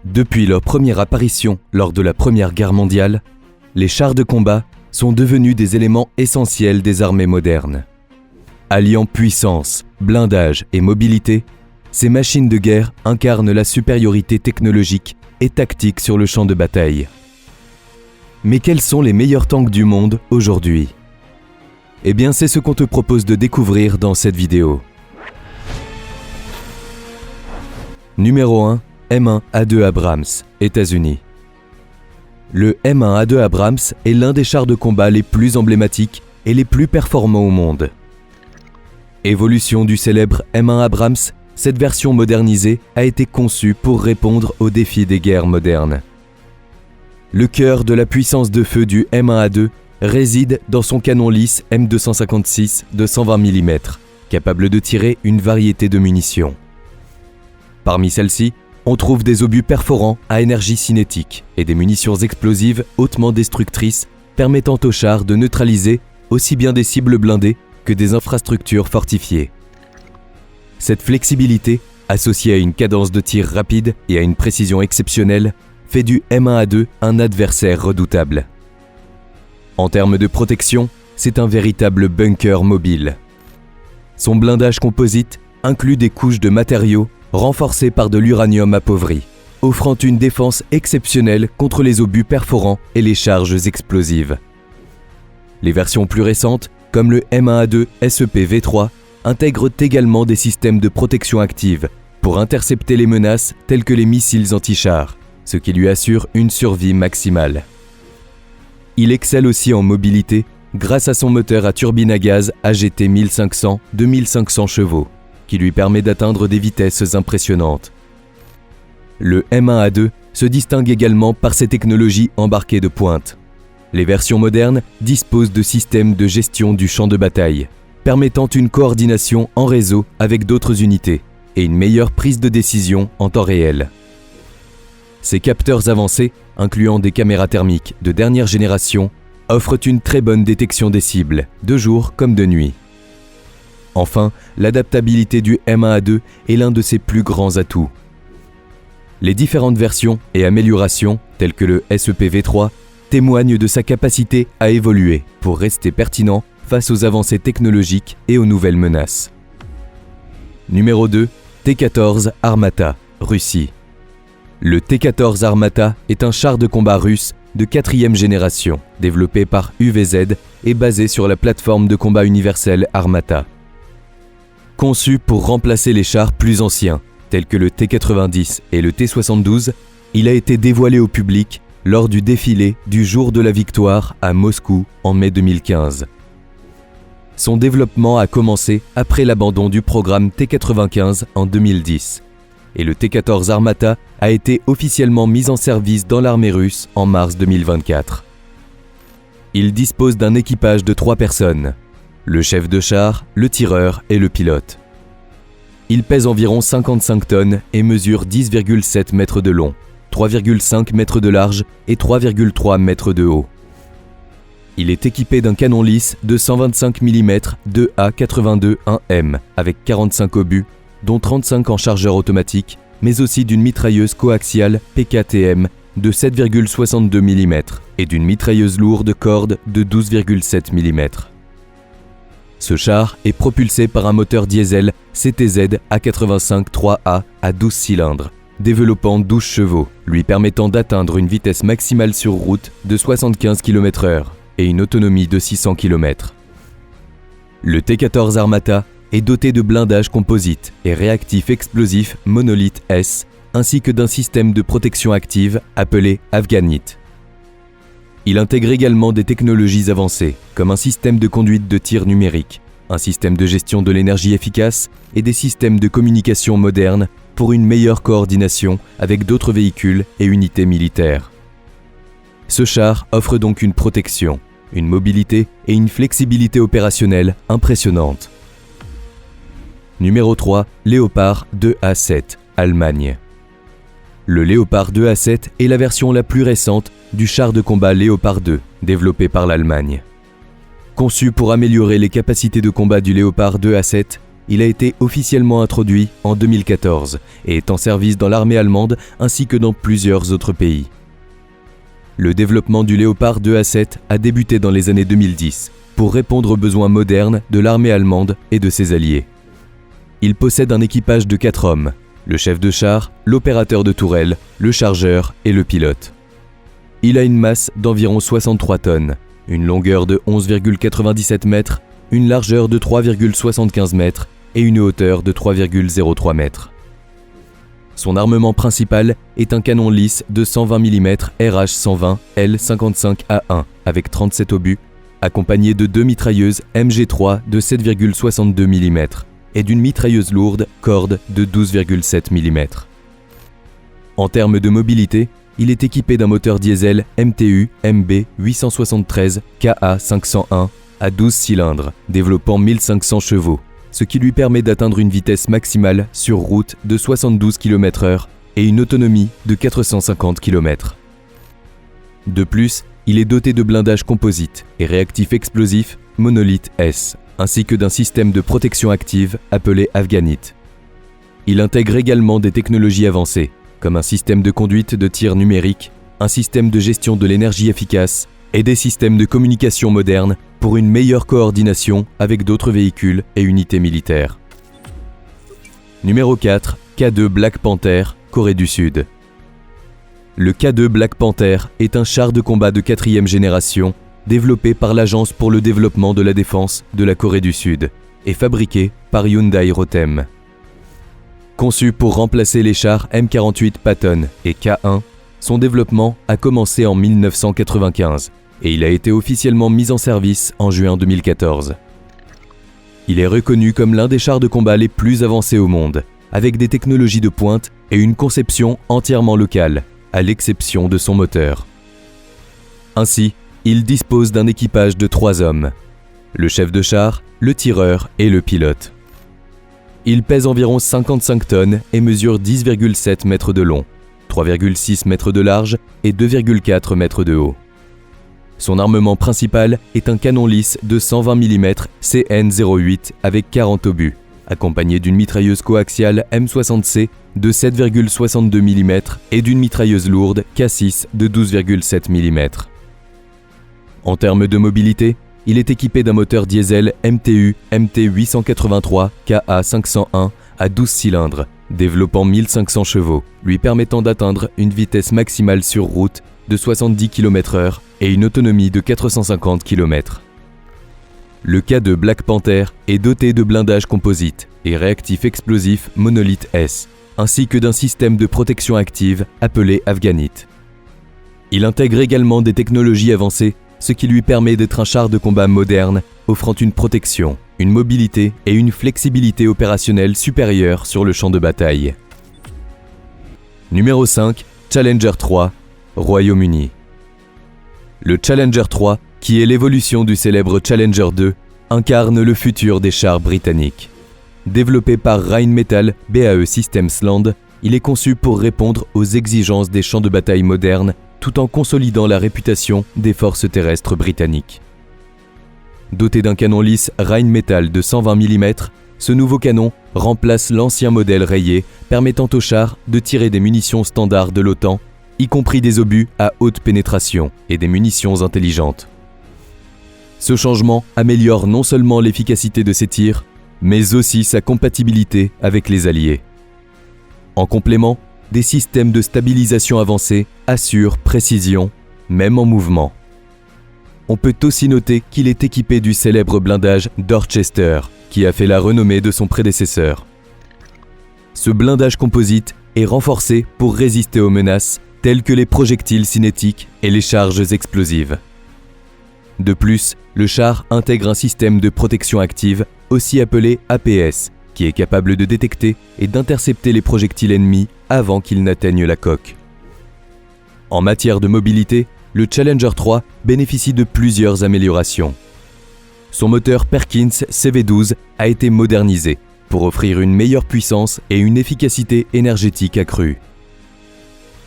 Depuis leur première apparition lors de la Première Guerre mondiale, les chars de combat sont devenus des éléments essentiels des armées modernes. Alliant puissance, blindage et mobilité, ces machines de guerre incarnent la supériorité technologique et tactique sur le champ de bataille. Mais quels sont les meilleurs tanks du monde aujourd'hui ? Eh bien, c'est ce qu'on te propose de découvrir dans cette vidéo. Numéro 1, M1A2 Abrams, États-Unis. Le M1A2 Abrams est l'un des chars de combat les plus emblématiques et les plus performants au monde. Évolution du célèbre M1 Abrams, cette version modernisée a été conçue pour répondre aux défis des guerres modernes. Le cœur de la puissance de feu du M1A2 réside dans son canon lisse M256 de 120 mm, capable de tirer une variété de munitions. Parmi celles-ci, on trouve des obus perforants à énergie cinétique et des munitions explosives hautement destructrices permettant au char de neutraliser aussi bien des cibles blindées que des infrastructures fortifiées. Cette flexibilité, associée à une cadence de tir rapide et à une précision exceptionnelle, fait du M1A2 un adversaire redoutable. En termes de protection, c'est un véritable bunker mobile. Son blindage composite inclut des couches de matériaux renforcées par de l'uranium appauvri, offrant une défense exceptionnelle contre les obus perforants et les charges explosives. Les versions plus récentes, comme le M1A2 SEP V3, intègrent également des systèmes de protection active pour intercepter les menaces telles que les missiles anti-chars, ce qui lui assure une survie maximale. Il excelle aussi en mobilité grâce à son moteur à turbine à gaz AGT 1500 de 1500 chevaux, qui lui permet d'atteindre des vitesses impressionnantes. Le M1A2 se distingue également par ses technologies embarquées de pointe. Les versions modernes disposent de systèmes de gestion du champ de bataille, permettant une coordination en réseau avec d'autres unités et une meilleure prise de décision en temps réel. Ces capteurs avancés, incluant des caméras thermiques de dernière génération, offrent une très bonne détection des cibles, de jour comme de nuit. Enfin, l'adaptabilité du M1A2 est l'un de ses plus grands atouts. Les différentes versions et améliorations, telles que le SEP V3, témoignent de sa capacité à évoluer pour rester pertinent face aux avancées technologiques et aux nouvelles menaces. Numéro 2, T-14 Armata, Russie. Le T-14 Armata est un char de combat russe de 4e génération, développé par UVZ et basé sur la plateforme de combat universelle Armata. Conçu pour remplacer les chars plus anciens, tels que le T-90 et le T-72, il a été dévoilé au public lors du défilé du Jour de la Victoire à Moscou en mai 2015. Son développement a commencé après l'abandon du programme T-95 en 2010, et le T-14 Armata a été officiellement mis en service dans l'armée russe en mars 2024. Il dispose d'un équipage de 3 personnes, le chef de char, le tireur et le pilote. Il pèse environ 55 tonnes et mesure 10,7 mètres de long, 3,5 mètres de large et 3,3 mètres de haut. Il est équipé d'un canon lisse de 125 mm 2A82-1M avec 45 obus, dont 35 en chargeur automatique, mais aussi d'une mitrailleuse coaxiale PKTM de 7,62 mm et d'une mitrailleuse lourde corde de 12,7 mm. Ce char est propulsé par un moteur diesel CTZ A85 3A à 12 cylindres, développant 12 chevaux, lui permettant d'atteindre une vitesse maximale sur route de 75 km/h et une autonomie de 600 km. Le T-14 Armata est doté de blindage composite et réactif explosif Monolith S, ainsi que d'un système de protection active appelé Afghanit. Il intègre également des technologies avancées, comme un système de conduite de tir numérique, un système de gestion de l'énergie efficace et des systèmes de communication modernes pour une meilleure coordination avec d'autres véhicules et unités militaires. Ce char offre donc une protection, une mobilité et une flexibilité opérationnelle impressionnantes. Numéro 3, Léopard 2A7, Allemagne. Le Léopard 2A7 est la version la plus récente du char de combat Léopard 2, développé par l'Allemagne. Conçu pour améliorer les capacités de combat du Léopard 2A7, il a été officiellement introduit en 2014 et est en service dans l'armée allemande ainsi que dans plusieurs autres pays. Le développement du Léopard 2A7 a débuté dans les années 2010 pour répondre aux besoins modernes de l'armée allemande et de ses alliés. Il possède un équipage de 4 hommes, le chef de char, l'opérateur de tourelle, le chargeur et le pilote. Il a une masse d'environ 63 tonnes, une longueur de 11,97 mètres, une largeur de 3,75 mètres et une hauteur de 3,03 mètres. Son armement principal est un canon lisse de 120 mm RH-120 L55A1 avec 37 obus, accompagné de 2 mitrailleuses MG3 de 7,62 mm et d'une mitrailleuse lourde Cord de 12,7 mm. En termes de mobilité, il est équipé d'un moteur diesel MTU MB 873 KA 501 à 12 cylindres, développant 1500 chevaux, ce qui lui permet d'atteindre une vitesse maximale sur route de 72 km/h et une autonomie de 450 km. De plus, il est doté de blindage composite et réactif explosif Monolith S, ainsi que d'un système de protection active appelé Afghanit. Il intègre également des technologies avancées, comme un système de conduite de tir numérique, un système de gestion de l'énergie efficace et des systèmes de communication modernes pour une meilleure coordination avec d'autres véhicules et unités militaires. Numéro 4, K2 Black Panther, Corée du Sud. Le K2 Black Panther est un char de combat de 4e génération développé par l'Agence pour le développement de la défense de la Corée du Sud et fabriqué par Hyundai Rotem. Conçu pour remplacer les chars M48 Patton et K1, son développement a commencé en 1995 et il a été officiellement mis en service en juin 2014. Il est reconnu comme l'un des chars de combat les plus avancés au monde, avec des technologies de pointe et une conception entièrement locale, à l'exception de son moteur. Ainsi, il dispose d'un équipage de 3 hommes, le chef de char, le tireur et le pilote. Il pèse environ 55 tonnes et mesure 10,7 mètres de long, 3,6 mètres de large et 2,4 mètres de haut. Son armement principal est un canon lisse de 120 mm CN08 avec 40 obus, accompagné d'une mitrailleuse coaxiale M60C de 7,62 mm et d'une mitrailleuse lourde K6 de 12,7 mm. En termes de mobilité, il est équipé d'un moteur diesel MTU MT883 KA 501 à 12 cylindres, développant 1500 chevaux, lui permettant d'atteindre une vitesse maximale sur route de 70 km/h et une autonomie de 450 km. Le K2 Black Panther est doté de blindage composite et réactif explosif Monolith S, ainsi que d'un système de protection active appelé Afghanit. Il intègre également des technologies avancées, ce qui lui permet d'être un char de combat moderne, offrant une protection, une mobilité et une flexibilité opérationnelle supérieure sur le champ de bataille. Numéro 5, Challenger 3, Royaume-Uni. Le Challenger 3, qui est l'évolution du célèbre Challenger 2, incarne le futur des chars britanniques. Développé par Rheinmetall BAE Systems Land, il est conçu pour répondre aux exigences des champs de bataille modernes tout en consolidant la réputation des forces terrestres britanniques. Doté d'un canon lisse Rheinmetall de 120 mm, ce nouveau canon remplace l'ancien modèle rayé permettant aux chars de tirer des munitions standards de l'OTAN, y compris des obus à haute pénétration et des munitions intelligentes. Ce changement améliore non seulement l'efficacité de ses tirs, mais aussi sa compatibilité avec les alliés. En complément, des systèmes de stabilisation avancés assurent précision, même en mouvement. On peut aussi noter qu'il est équipé du célèbre blindage Dorchester, qui a fait la renommée de son prédécesseur. Ce blindage composite est renforcé pour résister aux menaces telles que les projectiles cinétiques et les charges explosives. De plus, le char intègre un système de protection active, aussi appelé APS, qui est capable de détecter et d'intercepter les projectiles ennemis avant qu'ils n'atteignent la coque. En matière de mobilité, le Challenger 3 bénéficie de plusieurs améliorations. Son moteur Perkins CV12 a été modernisé pour offrir une meilleure puissance et une efficacité énergétique accrue.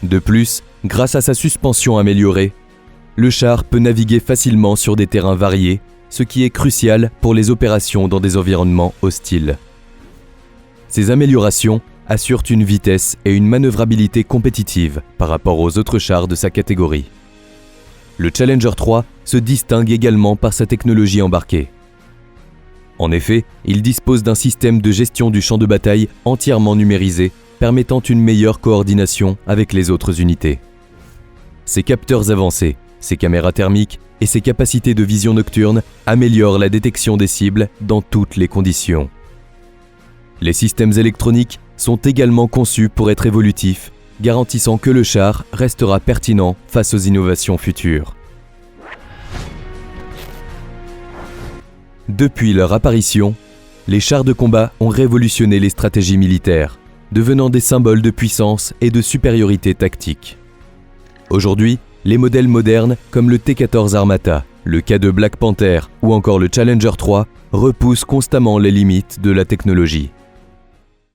De plus, grâce à sa suspension améliorée, le char peut naviguer facilement sur des terrains variés, ce qui est crucial pour les opérations dans des environnements hostiles. Ces améliorations assurent une vitesse et une manœuvrabilité compétitives par rapport aux autres chars de sa catégorie. Le Challenger 3 se distingue également par sa technologie embarquée. En effet, il dispose d'un système de gestion du champ de bataille entièrement numérisé, permettant une meilleure coordination avec les autres unités. Ses capteurs avancés, ses caméras thermiques et ses capacités de vision nocturne améliorent la détection des cibles dans toutes les conditions. Les systèmes électroniques sont également conçus pour être évolutifs, garantissant que le char restera pertinent face aux innovations futures. Depuis leur apparition, les chars de combat ont révolutionné les stratégies militaires, devenant des symboles de puissance et de supériorité tactique. Aujourd'hui, les modèles modernes comme le T-14 Armata, le K2 Black Panther ou encore le Challenger 3 repoussent constamment les limites de la technologie.